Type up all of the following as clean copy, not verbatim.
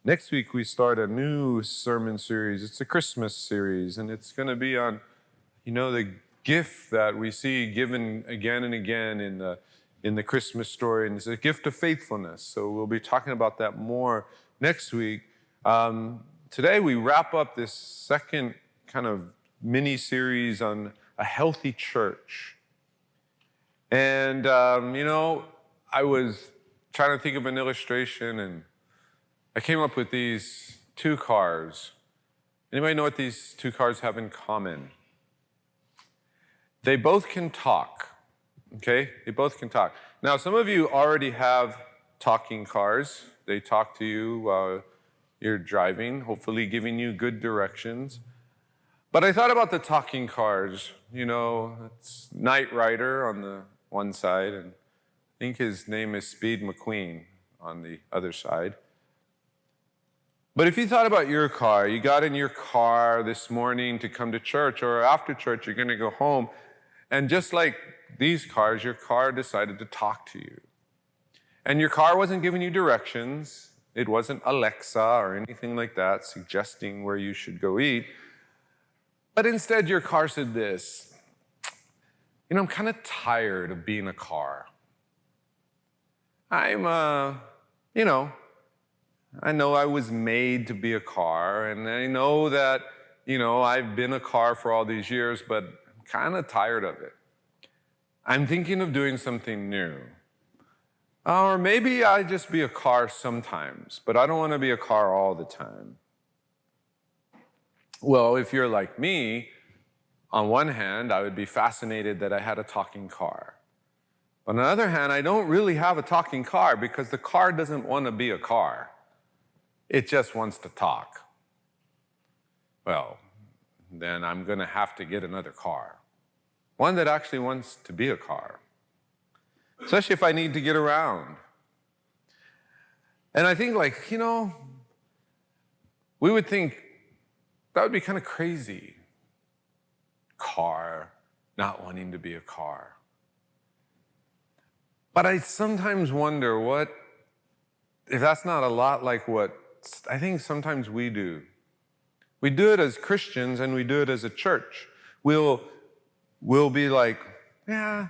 Next week, we start a new sermon series. It's a Christmas series, and it's going to be on, the gift that we see given again and again in the Christmas story, and it's a gift of faithfulness. So we'll be talking about that more next week. Today, we wrap up this second kind of mini-series on a healthy church. And, I was trying to think of an illustration, and I came up with these two cars. Anybody know what these two cars have in common? They both can talk, okay? They both can talk. Now, some of you already have talking cars. They talk to you while you're driving, hopefully giving you good directions. But I thought about the talking cars. It's Knight Rider on the one side, and I think his name is Speed McQueen on the other side. But if you thought about your car, you got in your car this morning to come to church, or after church you're going to go home, and just like these cars, your car decided to talk to you. And your car wasn't giving you directions. It wasn't Alexa or anything like that suggesting where you should go eat. But instead your car said this, I'm kind of tired of being a car. I know I was made to be a car, and I know that, I've been a car for all these years, but I'm kind of tired of it. I'm thinking of doing something new. Or maybe I just be a car sometimes, but I don't want to be a car all the time. Well, if you're like me, on one hand, I would be fascinated that I had a talking car. But on the other hand, I don't really have a talking car because the car doesn't want to be a car. It just wants to talk. Well, then I'm going to have to get another car. One that actually wants to be a car. Especially if I need to get around. And I think we would think that would be kind of crazy. Car, not wanting to be a car. But I sometimes wonder if that's not a lot like what I think sometimes we do. We do it as Christians and we do it as a church. We'll be like, I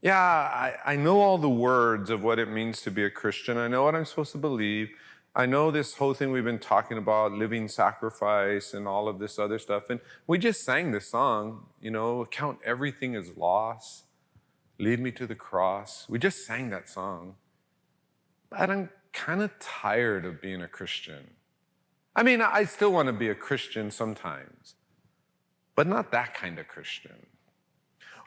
know all the words of what it means to be a Christian. I know what I'm supposed to believe. I know this whole thing we've been talking about, living sacrifice and all of this other stuff. And we just sang this song, count everything as loss, lead me to the cross. We just sang that song. But I'm kind of tired of being a Christian. I still want to be a Christian sometimes, but not that kind of Christian.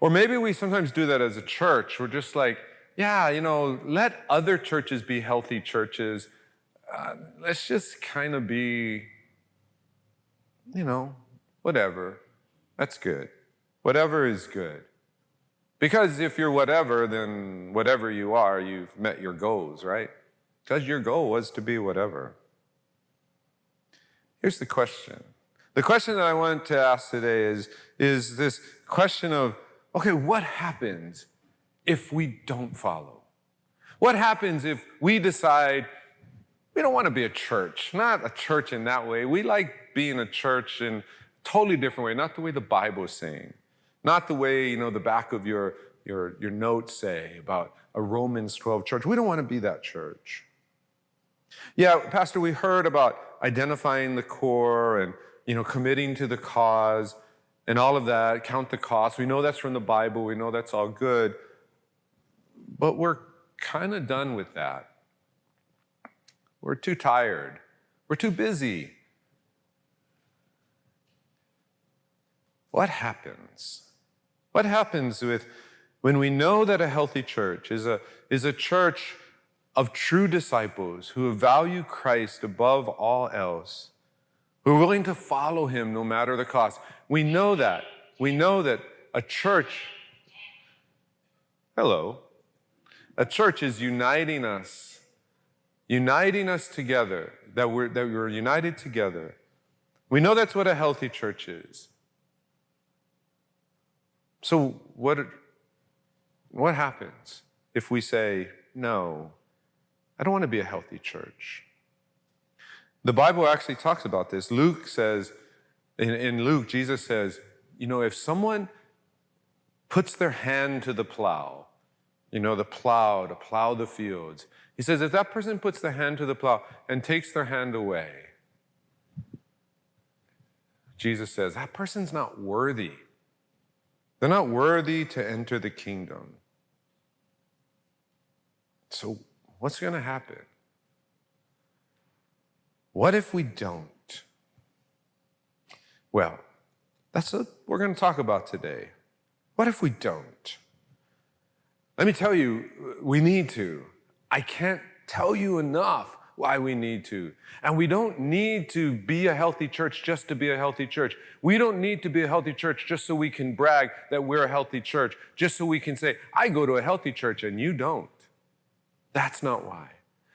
Or maybe we sometimes do that as a church. We're just like, let other churches be healthy churches. Let's just kind of be, whatever. That's good. Whatever is good. Because if you're whatever, then whatever you are, you've met your goals, right? Because your goal was to be whatever. Here's the question. The question that I want to ask today is this question of, okay, what happens if we don't follow? What happens if we decide we don't want to be a church? Not a church in that way. We like being a church in a totally different way, not the way the Bible is saying. Not the way, the back of your notes say about a Romans 12 church. We don't want to be that church. Yeah, Pastor, we heard about identifying the core and, committing to the cause and all of that, count the cost. We know that's from the Bible. We know that's all good. But we're kind of done with that. We're too tired. We're too busy. What happens? What happens when we know that a healthy church is a church of true disciples who value Christ above all else, who are willing to follow him no matter the cost? We know that. We know that a church is uniting us together, that we're united together. We know that's what a healthy church is. So what happens if we say, no, I don't want to be a healthy church? The Bible actually talks about this. Luke says, in Luke, Jesus says, if someone puts their hand to the plow, the plow, to plow the fields. He says, if that person puts their hand to the plow and takes their hand away, Jesus says, that person's not worthy. They're not worthy to enter the kingdom. So what's going to happen? What if we don't? Well, that's what we're going to talk about today. What if we don't? Let me tell you, we need to. I can't tell you enough why we need to. And we don't need to be a healthy church just to be a healthy church. We don't need to be a healthy church just so we can brag that we're a healthy church, just so we can say, I go to a healthy church and you don't. That's not why.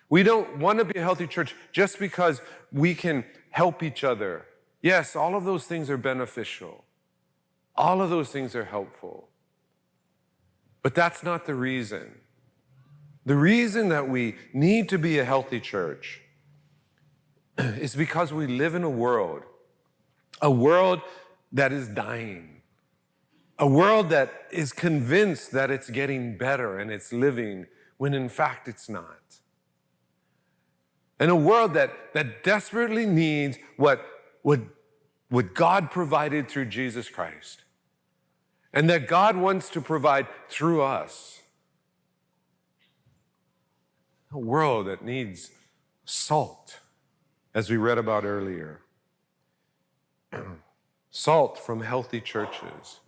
We don't want to be a healthy church just because we can help each other. Yes, all of those things are beneficial. All of those things are helpful. But that's not the reason. The reason that we need to be a healthy church is because we live in a world that is dying, a world that is convinced that it's getting better and it's living when in fact it's not. And a world that desperately needs what God provided through Jesus Christ, and that God wants to provide through us. A world that needs salt, as we read about earlier. Salt from healthy churches.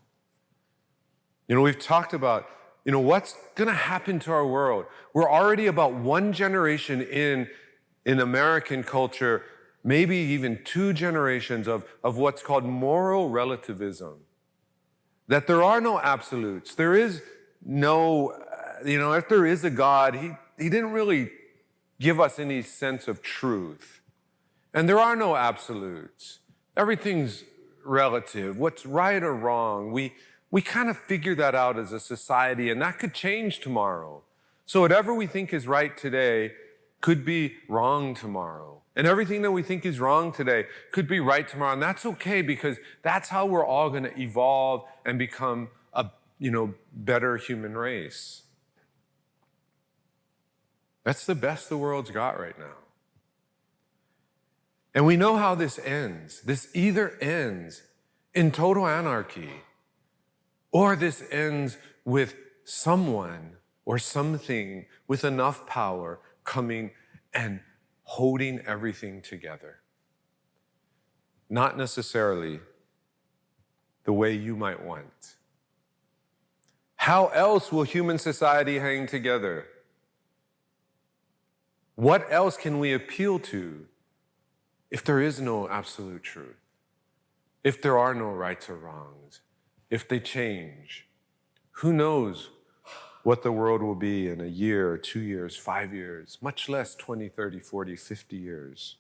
We've talked about, what's going to happen to our world. We're already about one generation in American culture, maybe even 2 generations of what's called moral relativism. That there are no absolutes. There is no, if there is a God, he didn't really give us any sense of truth. And there are no absolutes. Everything's relative. What's right or wrong, we kind of figure that out as a society, and that could change tomorrow. So whatever we think is right today could be wrong tomorrow. And everything that we think is wrong today could be right tomorrow. And that's okay, because that's how we're all going to evolve and become a, better human race. That's the best the world's got right now. And we know how this ends. This either ends in total anarchy, or this ends with someone or something with enough power coming and holding everything together. Not necessarily the way you might want. How else will human society hang together? What else can we appeal to if there is no absolute truth? If there are no rights or wrongs? If they change? Who knows what the world will be in a year, 2 years, 5 years, much less 20, 30, 40, 50 years.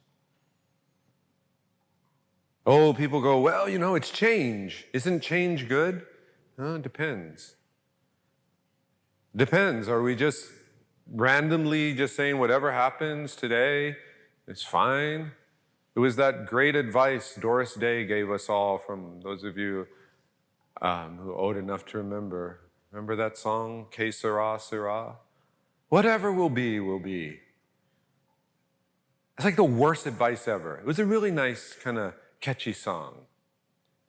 Oh, people go, well, it's change. Isn't change good? It depends. Depends. Are we just randomly just saying whatever happens today is fine? It was that great advice Doris Day gave us all, from those of you who old enough to remember. Remember that song, Que sera, sera? Whatever will be, will be. It's like the worst advice ever. It was a really nice, kind of catchy song.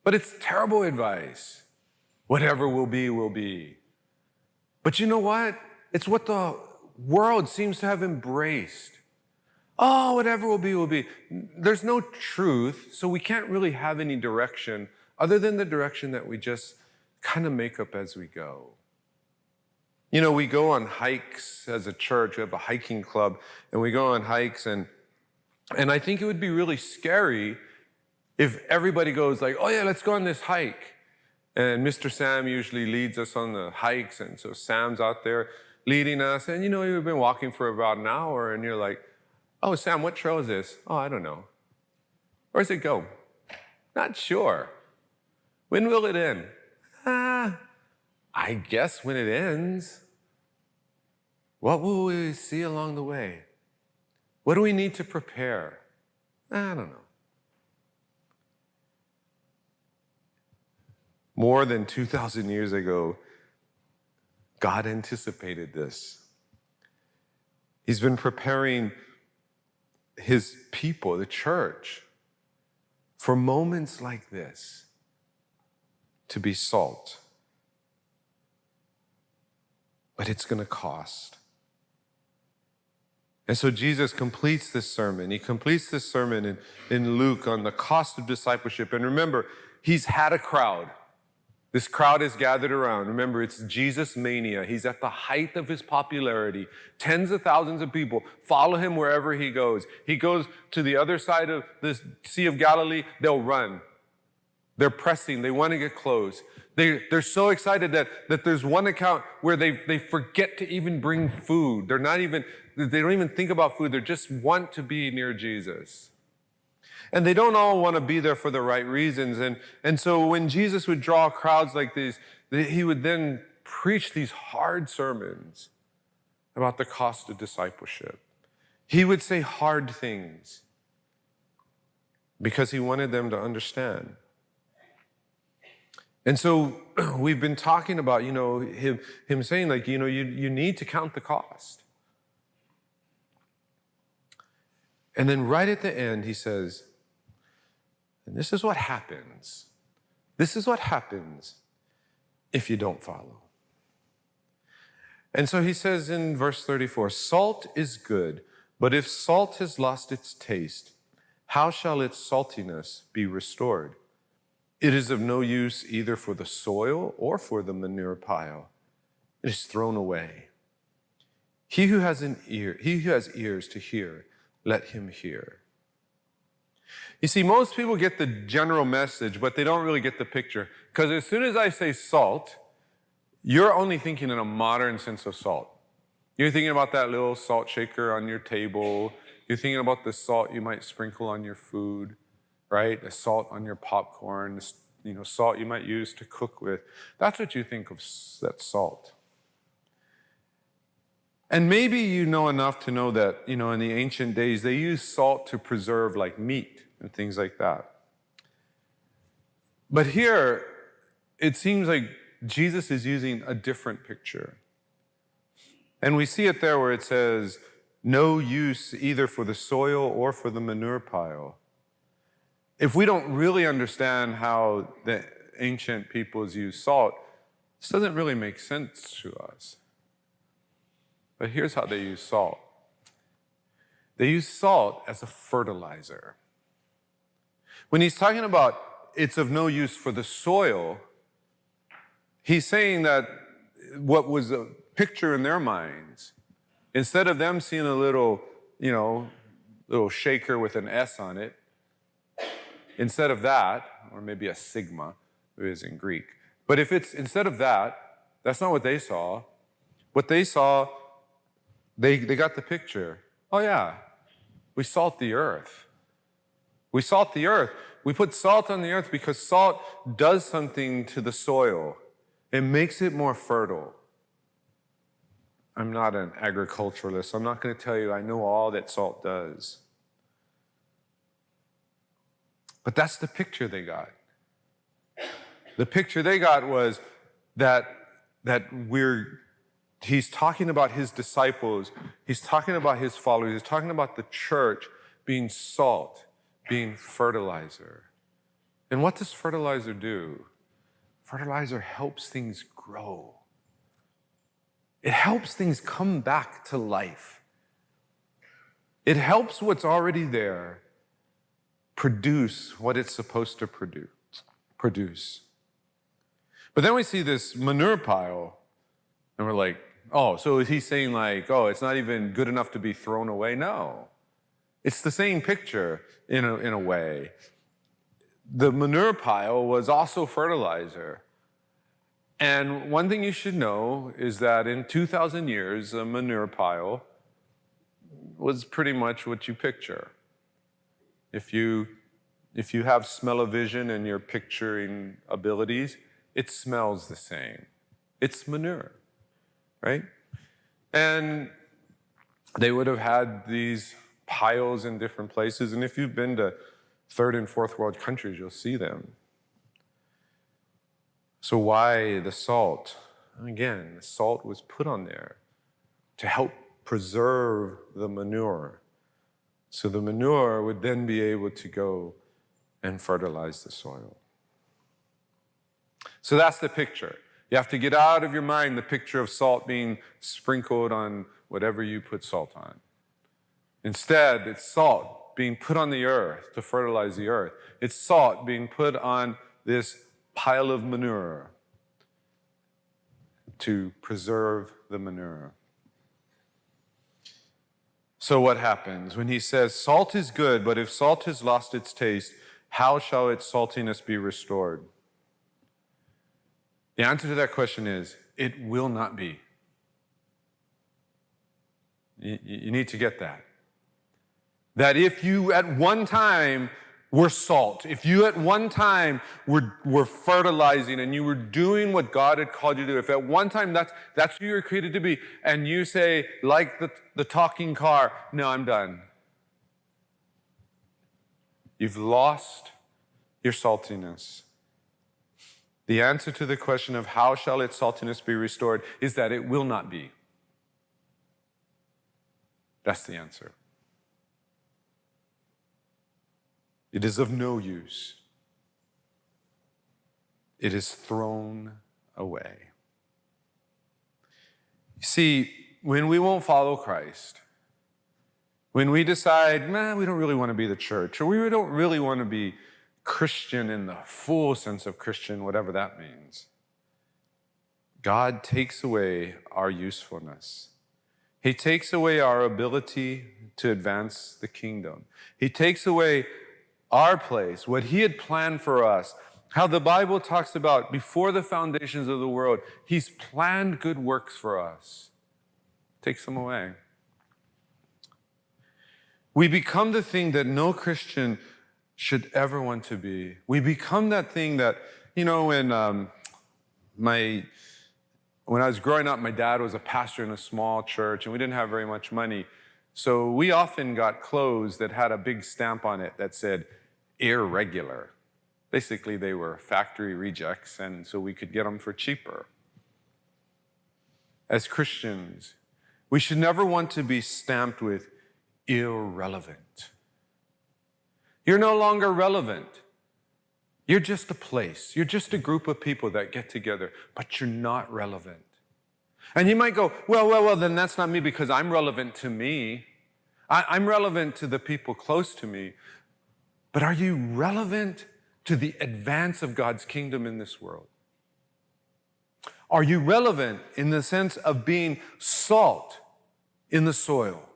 But it's terrible advice. Whatever will be, will be. But you know what? It's what the world seems to have embraced. Oh, whatever will be, will be. There's no truth, so we can't really have any direction other than the direction that we just kind of make up as we go. We go on hikes as a church. We have a hiking club, and we go on hikes, and I think it would be really scary if everybody goes like, oh yeah, let's go on this hike. And Mr. Sam usually leads us on the hikes, and so Sam's out there leading us, and we've been walking for about an hour, and you're like, oh, Sam, what trail is this? Oh, I don't know. Where does it go? Not sure. When will it end? I guess when it ends. What will we see along the way? What do we need to prepare? I don't know. More than 2,000 years ago, God anticipated this. He's been preparing his people, the church, for moments like this to be salt. But it's going to cost. And so Jesus completes this sermon. He completes this sermon in Luke on the cost of discipleship. And remember, he's had a crowd. This crowd is gathered around. Remember, it's Jesus mania. He's at the height of his popularity. Tens of thousands of people follow him wherever he goes. He goes to the other side of the Sea of Galilee, they'll run. They're pressing. They want to get close. They're so excited that there's one account where they forget to even bring food. They don't even think about food. They just want to be near Jesus. And they don't all want to be there for the right reasons. And so when Jesus would draw crowds like these, he would then preach these hard sermons about the cost of discipleship. He would say hard things because he wanted them to understand. And so we've been talking about, him saying like, you need to count the cost. And then right at the end, he says, and this is what happens. This is what happens if you don't follow. And so he says in verse 34, salt is good, but if salt has lost its taste, how shall its saltiness be restored? It is of no use either for the soil or for the manure pile. It is thrown away. He who has ears to hear, let him hear. You see, most people get the general message, but they don't really get the picture. Because as soon as I say salt, you're only thinking in a modern sense of salt. You're thinking about that little salt shaker on your table. You're thinking about the salt you might sprinkle on your food, right? The salt on your popcorn, salt you might use to cook with. That's what you think of that salt. And maybe you know enough to know that, in the ancient days, they used salt to preserve like meat and things like that. But here, it seems like Jesus is using a different picture. And we see it there where it says, no use either for the soil or for the manure pile. If we don't really understand how the ancient peoples used salt, this doesn't really make sense to us. But here's how they use salt. They use salt as a fertilizer. When he's talking about it's of no use for the soil, he's saying that what was a picture in their minds, instead of them seeing a little shaker with an S on it, instead of that, or maybe a sigma, it is in Greek. But if it's instead of that, that's not what they saw. What they saw, they got the picture. Oh yeah, we salt the earth. We salt the earth. We put salt on the earth because salt does something to the soil. It makes it more fertile. I'm not an agriculturalist. I'm not going to tell you I know all that salt does. But that's the picture they got. The picture they got was that he's talking about his disciples. He's talking about his followers. He's talking about the church being salt, being fertilizer. And what does fertilizer do? Fertilizer helps things grow. It helps things come back to life. It helps what's already there produce what it's supposed to produce. But then we see this manure pile, and we're like, oh, so is he saying like, oh, it's not even good enough to be thrown away? No. It's the same picture in a way. The manure pile was also fertilizer. And one thing you should know is that in 2,000 years, a manure pile was pretty much what you picture. If you have smell-o-vision and your picturing abilities, it smells the same. It's manure, right? And they would have had these piles in different places. And if you've been to third and fourth world countries, you'll see them. So why the salt? Again, the salt was put on there to help preserve the manure. So the manure would then be able to go and fertilize the soil. So that's the picture. You have to get out of your mind the picture of salt being sprinkled on whatever you put salt on. Instead, it's salt being put on the earth to fertilize the earth. It's salt being put on this pile of manure to preserve the manure. So what happens when he says, salt is good, but if salt has lost its taste, how shall its saltiness be restored? The answer to that question is, it will not be. You need to get that. That if you at one time were salt, if you at one time were fertilizing and you were doing what God had called you to do, if at one time that's who you were created to be, and you say, like the talking car, no, I'm done. You've lost your saltiness. The answer to the question of how shall its saltiness be restored is that it will not be. That's the answer. It is of no use. It is thrown away. You see, when we won't follow Christ, when we decide, we don't really want to be the church, or we don't really want to be Christian in the full sense of Christian, whatever that means, God takes away our usefulness. He takes away our ability to advance the kingdom. He takes away our place, what he had planned for us, how the Bible talks about before the foundations of the world, he's planned good works for us. Takes them away. We become the thing that no Christian should ever want to be. We become that thing that, when I was growing up, my dad was a pastor in a small church, and we didn't have very much money. So we often got clothes that had a big stamp on it that said, irregular. Basically, they were factory rejects, and so we could get them for cheaper. As Christians, we should never want to be stamped with irrelevant. You're no longer relevant. You're just a place. You're just a group of people that get together, but you're not relevant. And you might go, well, then that's not me because I'm relevant to me. I'm relevant to the people close to me. But are you relevant to the advance of God's kingdom in this world? Are you relevant in the sense of being salt in the soil?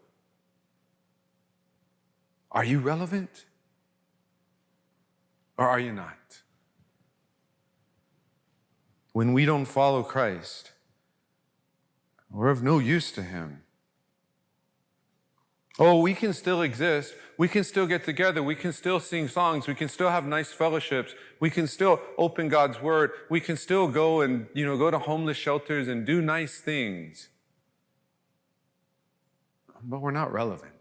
Are you relevant? Or are you not? When we don't follow Christ, we're of no use to him. Oh, we can still exist. We can still get together. We can still sing songs. We can still have nice fellowships. We can still open God's word. We can still go and, go to homeless shelters and do nice things. But we're not relevant.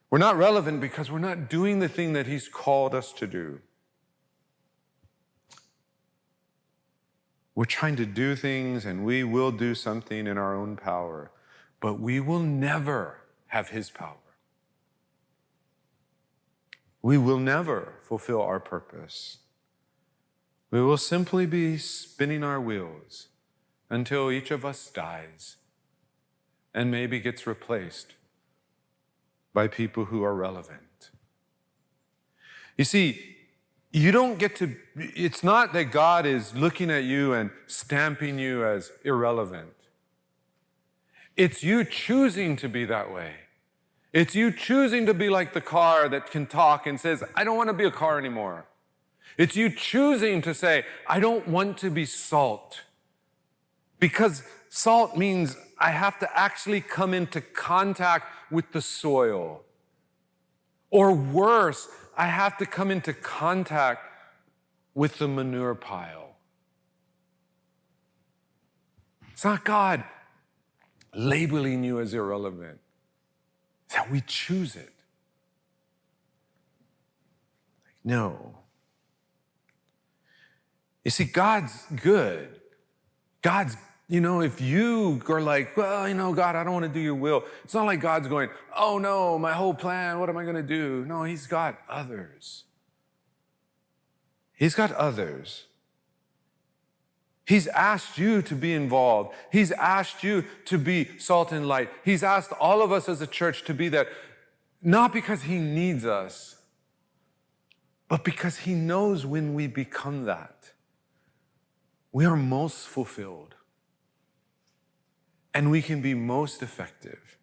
We're not relevant because we're not doing the thing that he's called us to do. We're trying to do things, and we will do something in our own power, but we will never have his power. We will never fulfill our purpose. We will simply be spinning our wheels until each of us dies and maybe gets replaced by people who are relevant. You see, you don't get to, it's not that God is looking at you and stamping you as irrelevant. It's you choosing to be that way. It's you choosing to be like the car that can talk and says, I don't want to be a car anymore. It's you choosing to say, I don't want to be salt. Because salt means I have to actually come into contact with the soil. Or worse, I have to come into contact with the manure pile. It's not God labeling you as irrelevant. that we choose it. No. You see, God's good. God's, if you are like, well, God, I don't want to do your will. It's not like God's going, oh no, my whole plan, what am I going to do? No, he's got others. He's got others. He's asked you to be involved. He's asked you to be salt and light. He's asked all of us as a church to be that, not because he needs us, but because he knows when we become that, we are most fulfilled and we can be most effective.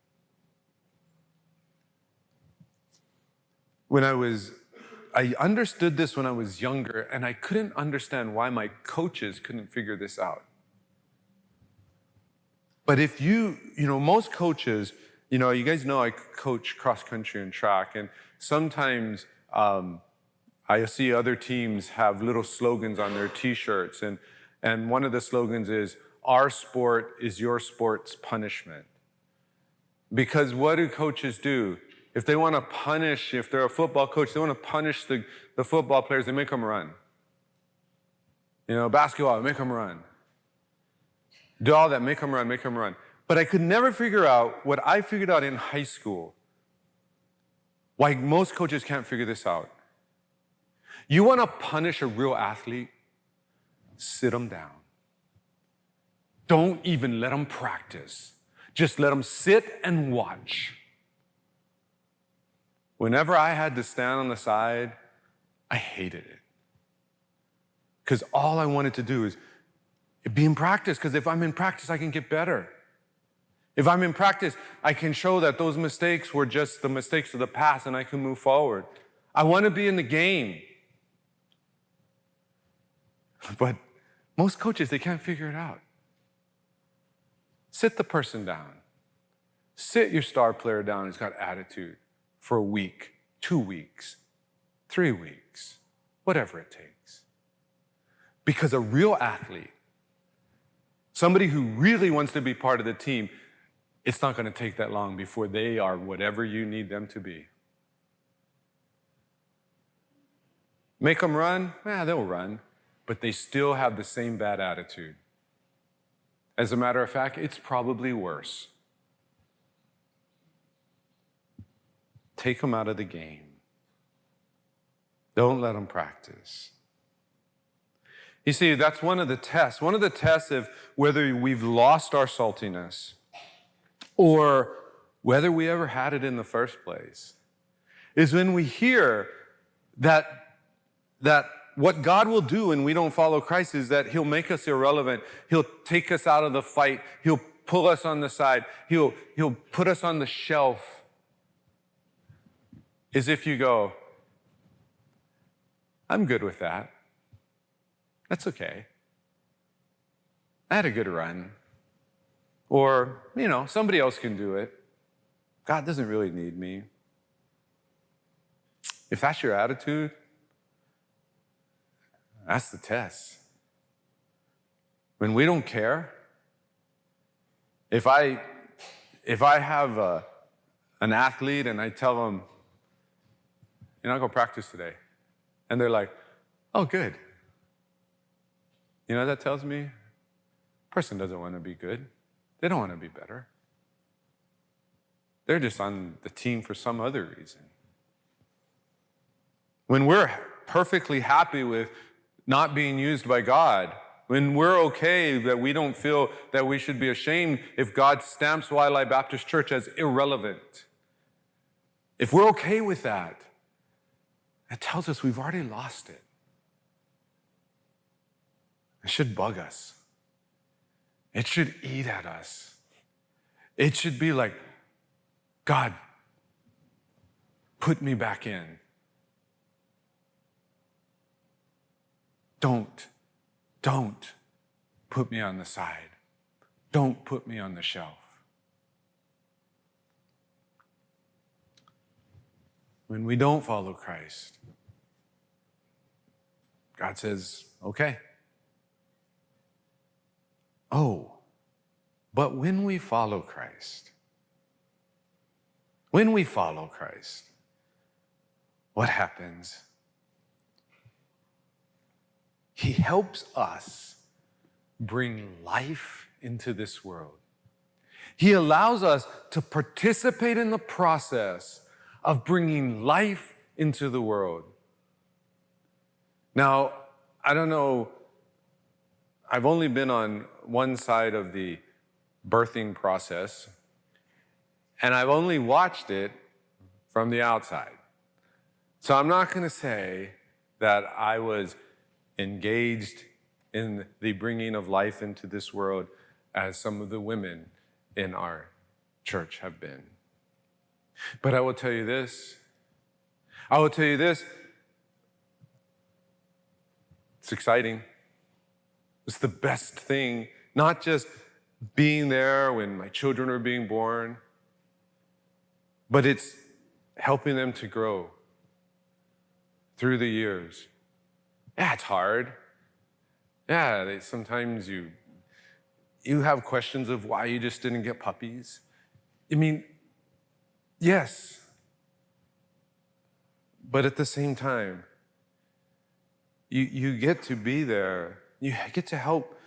I understood this when I was younger, and I couldn't understand why my coaches couldn't figure this out. But if most coaches, you guys know I coach cross country and track, and sometimes I see other teams have little slogans on their t-shirts, and one of the slogans is, our sport is your sport's punishment. Because what do coaches do? If they want to punish, if they're a football coach, they want to punish the football players, they make them run. Basketball, make them run. Do all that, make them run, make them run. But I could never figure out what I figured out in high school, why most coaches can't figure this out. You want to punish a real athlete? Sit them down. Don't even let them practice. Just let them sit and watch. Whenever I had to stand on the side, I hated it. Because all I wanted to do is be in practice, because if I'm in practice, I can get better. If I'm in practice, I can show that those mistakes were just the mistakes of the past and I can move forward. I want to be in the game. But most coaches, they can't figure it out. Sit the person down. Sit your star player down who's got attitude for a week, 2 weeks, 3 weeks, whatever it takes. Because a real athlete, somebody who really wants to be part of the team, it's not going to take that long before they are whatever you need them to be. Make them run? They'll run, but they still have the same bad attitude. As a matter of fact, it's probably worse. Take them out of the game. Don't let them practice. You see, that's one of the tests. One of the tests of whether we've lost our saltiness or whether we ever had it in the first place is when we hear that what God will do when we don't follow Christ is that he'll make us irrelevant. He'll take us out of the fight. He'll pull us on the side. He'll put us on the shelf. As if you go, I'm good with that. That's okay. I had a good run. Or, somebody else can do it. God doesn't really need me. If that's your attitude, that's the test. When we don't care, if I have an athlete and I tell them, you're not going to practice today. And they're like, oh, good. You know what that tells me? A person doesn't want to be good. They don't want to be better. They're just on the team for some other reason. When we're perfectly happy with not being used by God, when we're okay that we don't feel that we should be ashamed if God stamps Waialae Baptist Church as irrelevant, if we're okay with that, it tells us we've already lost it. It should bug us. It should eat at us. It should be like, God, put me back in. Don't put me on the side. Don't put me on the shelf. When we don't follow Christ, God says, okay. Oh, but when we follow Christ, When we follow Christ, what happens? He helps us bring life into this world. He allows us to participate in the process of bringing life into the world. Now, I don't know, I've only been on one side of the birthing process, and I've only watched it from the outside. So I'm not going to say that I was engaged in the bringing of life into this world as some of the women in our church have been. But I will tell you this. It's exciting. It's the best thing, not just being there when my children are being born, but it's helping them to grow through the years. Yeah, it's hard. Yeah, sometimes you have questions of why you just didn't get puppies. I mean, yes. But at the same time, you get to be there. You get to help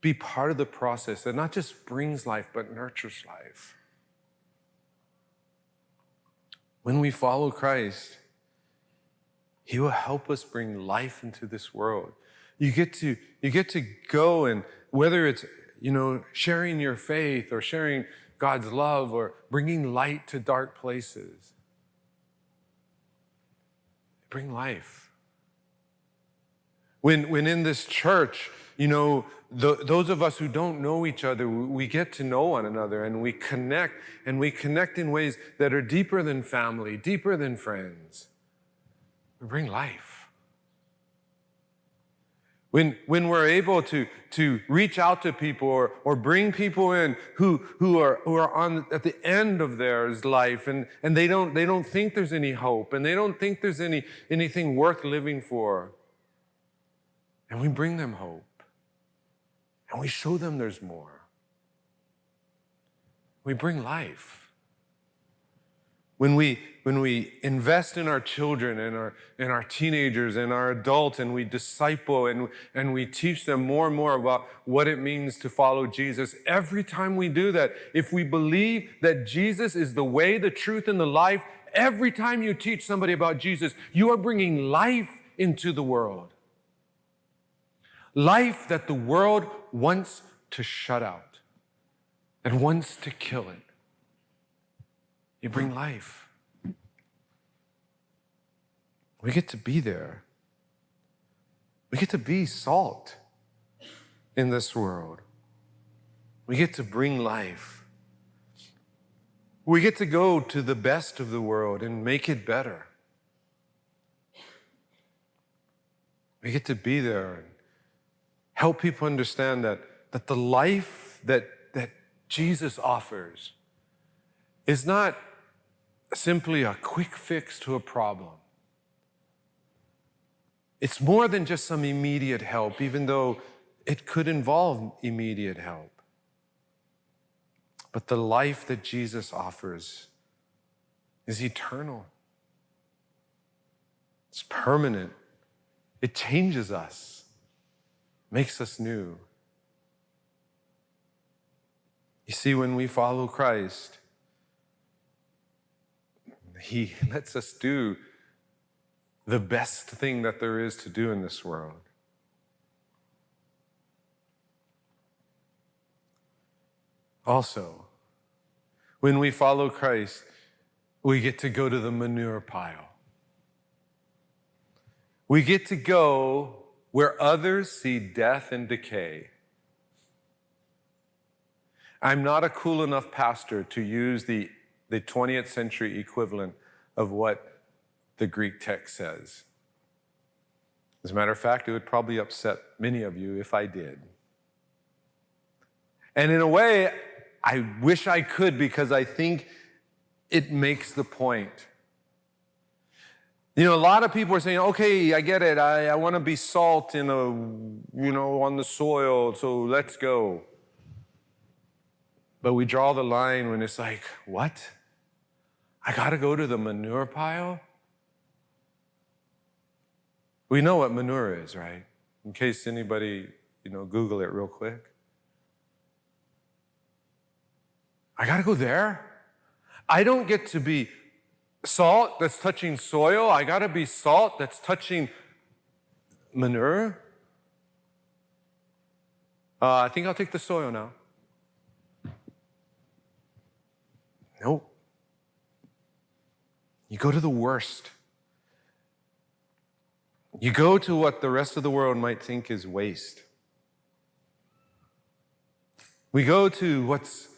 be part of the process that not just brings life, but nurtures life. When we follow Christ, He will help us bring life into this world. You get to go, and whether it's, sharing your faith or sharing God's love or bringing light to dark places, bring life. When in this church, those of us who don't know each other, we get to know one another, and we connect in ways that are deeper than family, deeper than friends. We bring life. When we're able to reach out to people or bring people in who are on at the end of their life, and they don't think there's any hope, and they don't think there's anything worth living for. And we bring them hope. And we show them there's more. We bring life. When we invest in our children and our teenagers and our adults, and we disciple and we teach them more and more about what it means to follow Jesus, every time we do that, if we believe that Jesus is the way, the truth, and the life, every time you teach somebody about Jesus, you are bringing life into the world. Life that the world wants to shut out and wants to kill it. You bring life. We get to be there. We get to be salt in this world. We get to bring life. We get to go to the best of the world and make it better. We get to be there and help people understand that the life that Jesus offers is not simply a quick fix to a problem. It's more than just some immediate help, even though it could involve immediate help. But the life that Jesus offers is eternal. It's permanent. It changes us, makes us new. You see, when we follow Christ, He lets us do the best thing that there is to do in this world. Also, when we follow Christ, we get to go to the manure pile. We get to go where others see death and decay. I'm not a cool enough pastor to use the 20th century equivalent of what the Greek text says. As a matter of fact, it would probably upset many of you if I did. And in a way, I wish I could, because I think it makes the point. A lot of people are saying, okay, I get it. I want to be salt on the soil, so let's go. But we draw the line when it's like, what? I got to go to the manure pile? We know what manure is, right? In case anybody, Google it real quick. I got to go there? I don't get to be salt that's touching soil. I got to be salt that's touching manure. I think I'll take the soil now. Nope. You go to the worst. You go to what the rest of the world might think is waste. We go to what's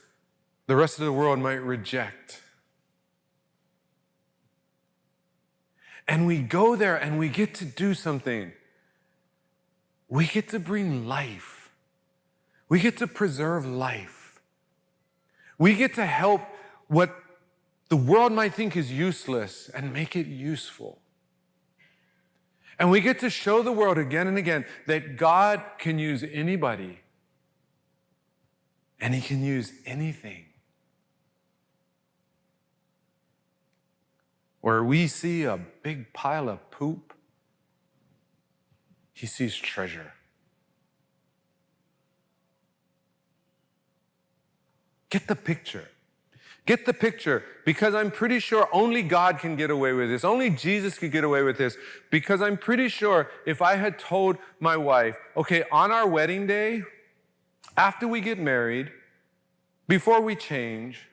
the rest of the world might reject. And we go there and we get to do something. We get to bring life. We get to preserve life. We get to help what the world might think is useless and make it useful. And we get to show the world again and again that God can use anybody and He can use anything. Where we see a big pile of poop, He sees treasure. Get the picture. Get the picture, because I'm pretty sure only God can get away with this. Only Jesus could get away with this, because I'm pretty sure if I had told my wife, okay, on our wedding day, after we get married, before we change,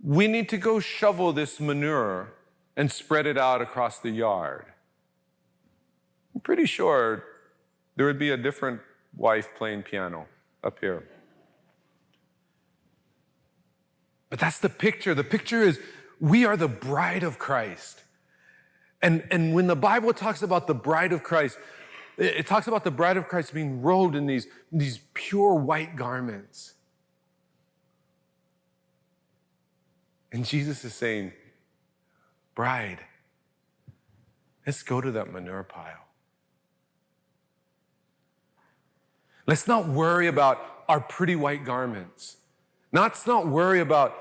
we need to go shovel this manure and spread it out across the yard. I'm pretty sure there would be a different wife playing piano up here. But that's the picture. The picture is we are the bride of Christ. And when the Bible talks about the bride of Christ, it talks about the bride of Christ being robed in these pure white garments. And Jesus is saying, bride, let's go to that manure pile. Let's not worry about our pretty white garments. Let's not worry about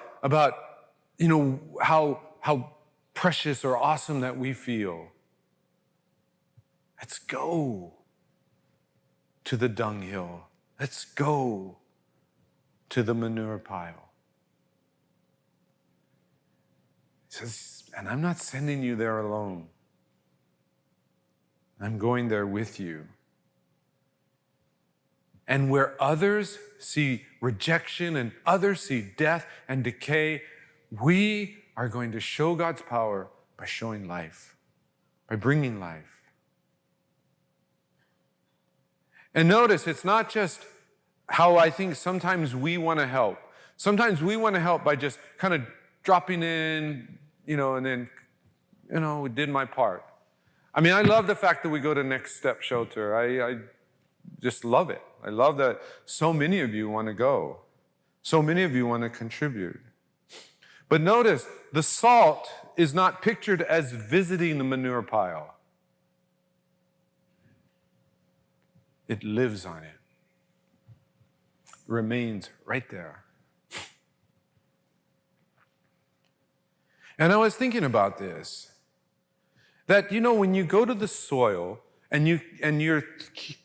how precious or awesome that we feel. Let's go to the dunghill. Let's go to the manure pile. He says, and I'm not sending you there alone. I'm going there with you. And where others see rejection and others see death and decay, we are going to show God's power by showing life, by bringing life. And notice, it's not just how I think sometimes we want to help. Sometimes we want to help by just kind of dropping in, and then, we did my part. I mean, I love the fact that we go to Next Step Shelter. I just love it. I love that so many of you want to go. So many of you want to contribute. But notice, the salt is not pictured as visiting the manure pile. It lives on it. Remains right there. And I was thinking about this, that, when you go to the soil, and you're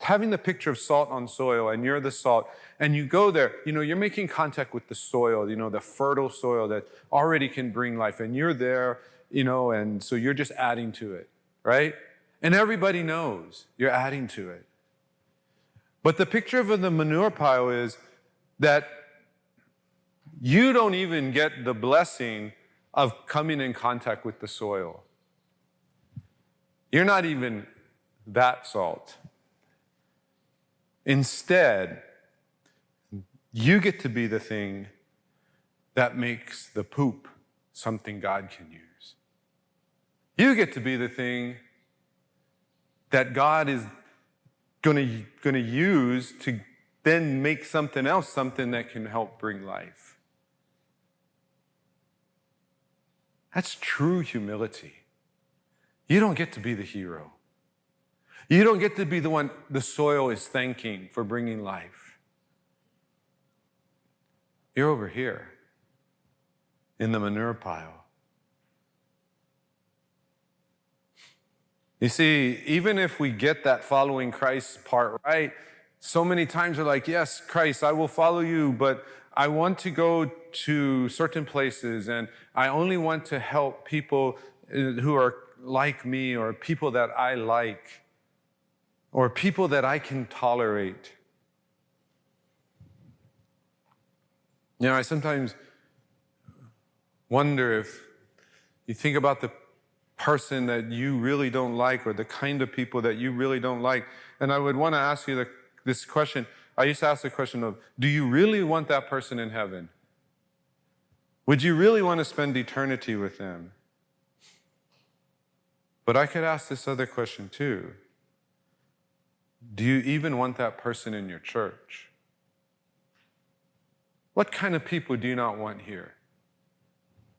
having the picture of salt on soil, and you're the salt, and you go there, you're making contact with the soil, the fertile soil that already can bring life, and you're there, and so you're just adding to it, right? And everybody knows you're adding to it. But the picture of the manure pile is that you don't even get the blessing of coming in contact with the soil. You're not even that salt. Instead, you get to be the thing that makes the poop something God can use. You get to be the thing that God is going to use to then make something else something that can help bring life. That's true humility. You don't get to be the hero. You don't get to be the one the soil is thanking for bringing life. You're over here in the manure pile. You see, even if we get that following Christ part right, so many times we're like, yes, Christ, I will follow you, but I want to go to certain places and I only want to help people who are like me or people that I like or people that I can tolerate. You know, I sometimes wonder if you think about the person that you really don't like or the kind of people that you really don't like. And I would want to ask you this question. I used to ask the question of, do you really want that person in heaven? Would you really want to spend eternity with them? But I could ask this other question too. Do you even want that person in your church? What kind of people do you not want here?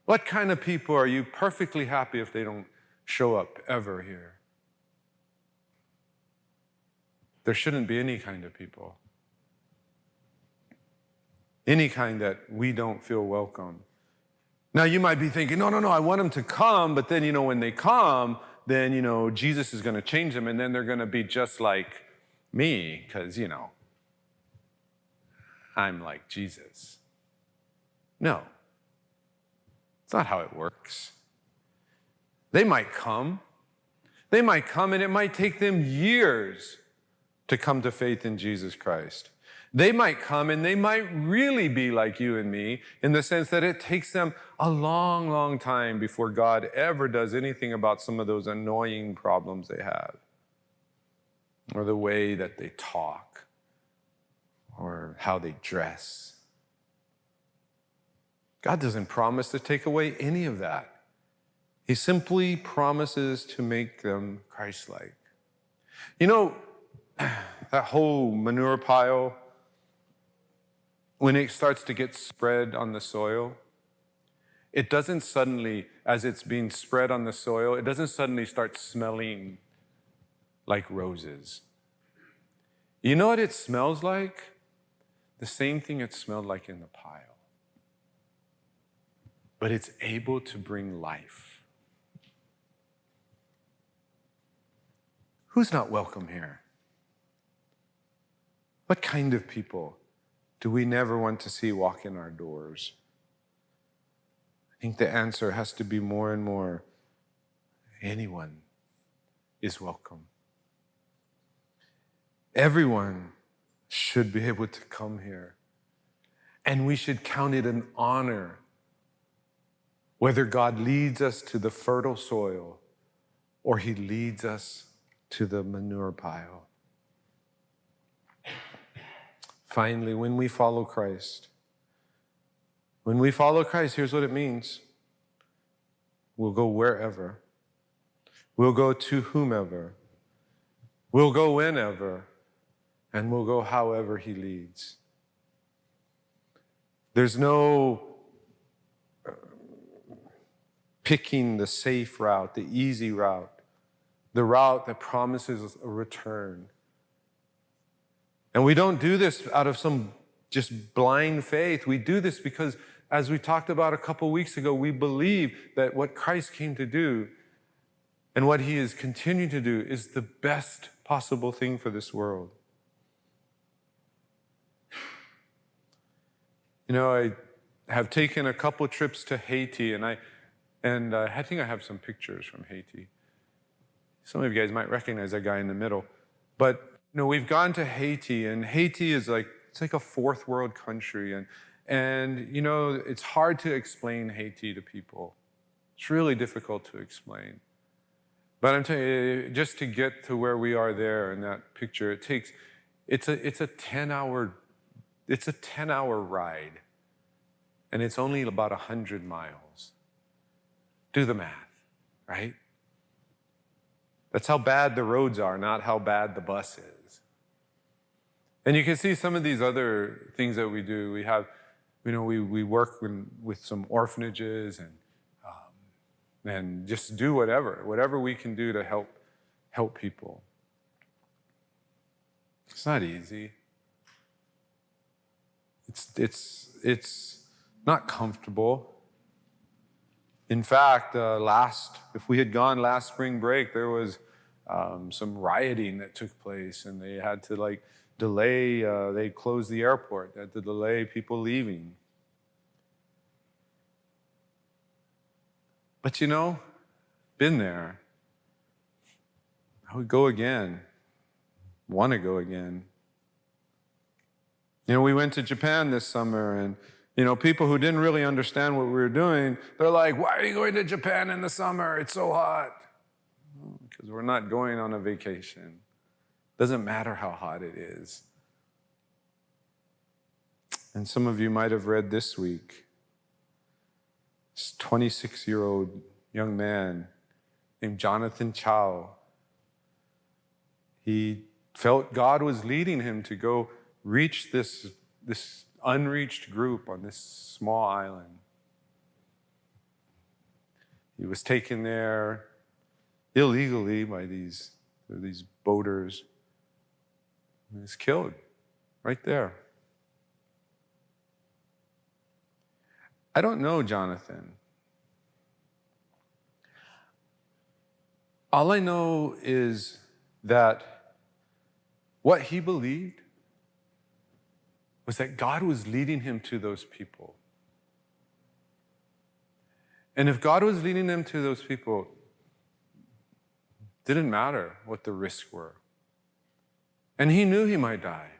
What kind of people are you perfectly happy if they don't show up ever here? There shouldn't be any kind of people. Any kind that we don't feel welcome. Now you might be thinking, no, I want them to come, but then, when they come, then, Jesus is going to change them and then they're going to be just like me because, I'm like Jesus. No. It's not how it works. They might come. And it might take them years to come to faith in Jesus Christ. They might come and they might really be like you and me in the sense that it takes them a long, long time before God ever does anything about some of those annoying problems they have, or the way that they talk, or how they dress. God doesn't promise to take away any of that. He simply promises to make them Christ-like. That whole manure pile, when it starts to get spread on the soil, it doesn't suddenly, as it's being spread on the soil, it doesn't suddenly start smelling like roses. You know what it smells like? The same thing it smelled like in the pile. But it's able to bring life. Who's not welcome here? What kind of people do we never want to see walk in our doors? I think the answer has to be more and more, anyone is welcome. Everyone should be able to come here. And we should count it an honor whether God leads us to the fertile soil or he leads us to the manure pile. Finally, when we follow Christ, here's what it means. We'll go wherever. We'll go to whomever. We'll go whenever. And we'll go however he leads. There's no picking the safe route, the easy route, the route that promises a return. And we don't do this out of some just blind faith. We do this because, as we talked about a couple weeks ago, we believe that what Christ came to do and what he is continuing to do is the best possible thing for this world. I have taken a couple trips to Haiti, and I think I have some pictures from Haiti. Some of you guys might recognize that guy in the middle. But we've gone to Haiti, and Haiti is it's like a fourth world country, and it's hard to explain Haiti to people. It's really difficult to explain. But I'm telling you, just to get to where we are there in that picture, it's a 10-hour ride, and it's only about 100 miles. Do the math, right? That's how bad the roads are, not how bad the bus is. And you can see some of these other things that we do. We have, we work with some orphanages and just do whatever we can do to help people. It's not easy. It's not comfortable. In fact, if we had gone last spring break, there was some rioting that took place, and they had to delay, they closed the airport. They had to delay people leaving. But been there. I would go again, want to go again. We went to Japan this summer, and people who didn't really understand what we were doing, they're like, "Why are you going to Japan in the summer? It's so hot." Because we're not going on a vacation. Doesn't matter how hot it is. And some of you might have read this week, this 26-year-old young man named Jonathan Chow. He felt God was leading him to go reach this unreached group on this small island. He was taken there illegally by these boaters. And he was killed right there. I don't know Jonathan. All I know is that what he believed was that God was leading him to those people. And if God was leading him to those people, it didn't matter what the risks were. And he knew he might die.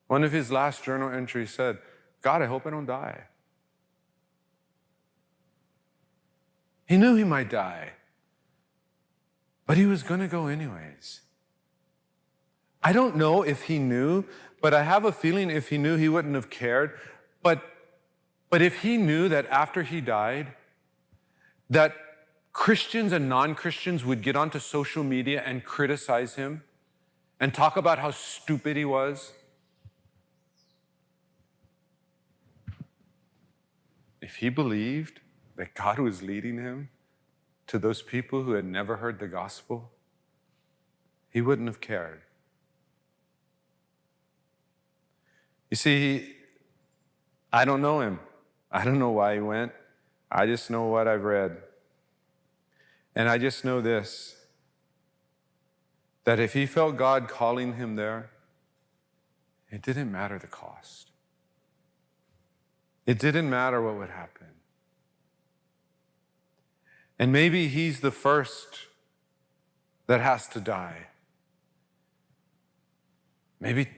One of his last journal entries said, "God, I hope I don't die." He knew he might die, but he was going to go anyways. I don't know if he knew, but I have a feeling if he knew, he wouldn't have cared. But if he knew that after he died, that Christians and non-Christians would get onto social media and criticize him and talk about how stupid he was, if he believed that God was leading him to those people who had never heard the gospel, he wouldn't have cared. You see, I don't know him. I don't know why he went. I just know what I've read. And I just know this, that if he felt God calling him there, it didn't matter the cost. It didn't matter what would happen. And maybe he's the first that has to die. Maybe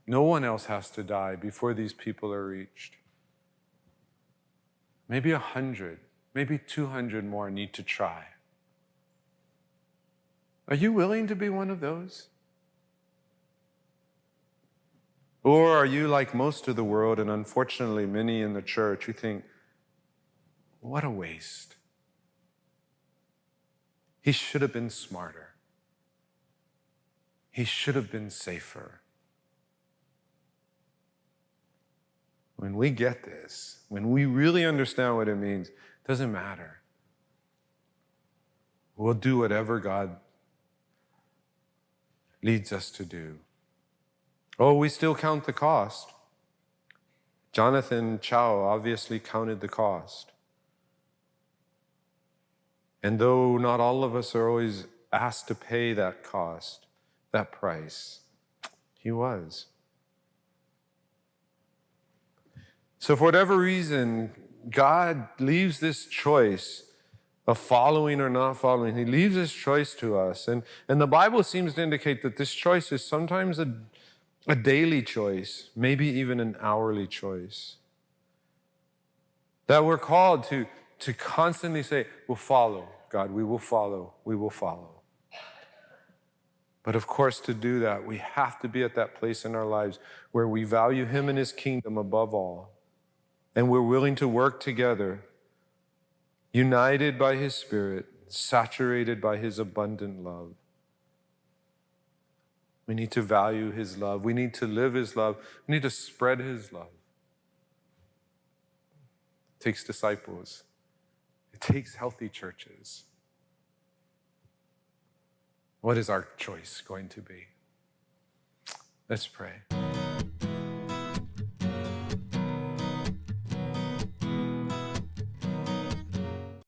no one else has to die before these people are reached. Maybe 100, maybe 200 more need to try. Are you willing to be one of those? Or are you like most of the world, and unfortunately many in the church, who think, what a waste. He should have been smarter. He should have been safer. When we get this, when we really understand what it means, it doesn't matter. We'll do whatever God leads us to do. Oh, we still count the cost. Jonathan Chow obviously counted the cost. And though not all of us are always asked to pay that cost, that price, he was. So for whatever reason, God leaves this choice of following or not following. He leaves this choice to us. And the Bible seems to indicate that this choice is sometimes a daily choice, maybe even an hourly choice. That we're called to constantly say, we'll follow, God, we will follow, we will follow. But of course, to do that, we have to be at that place in our lives where we value him and his kingdom above all. And we're willing to work together, united by his Spirit, saturated by his abundant love. We need to value his love. We need to live his love. We need to spread his love. It takes disciples. It takes healthy churches. What is our choice going to be? Let's pray.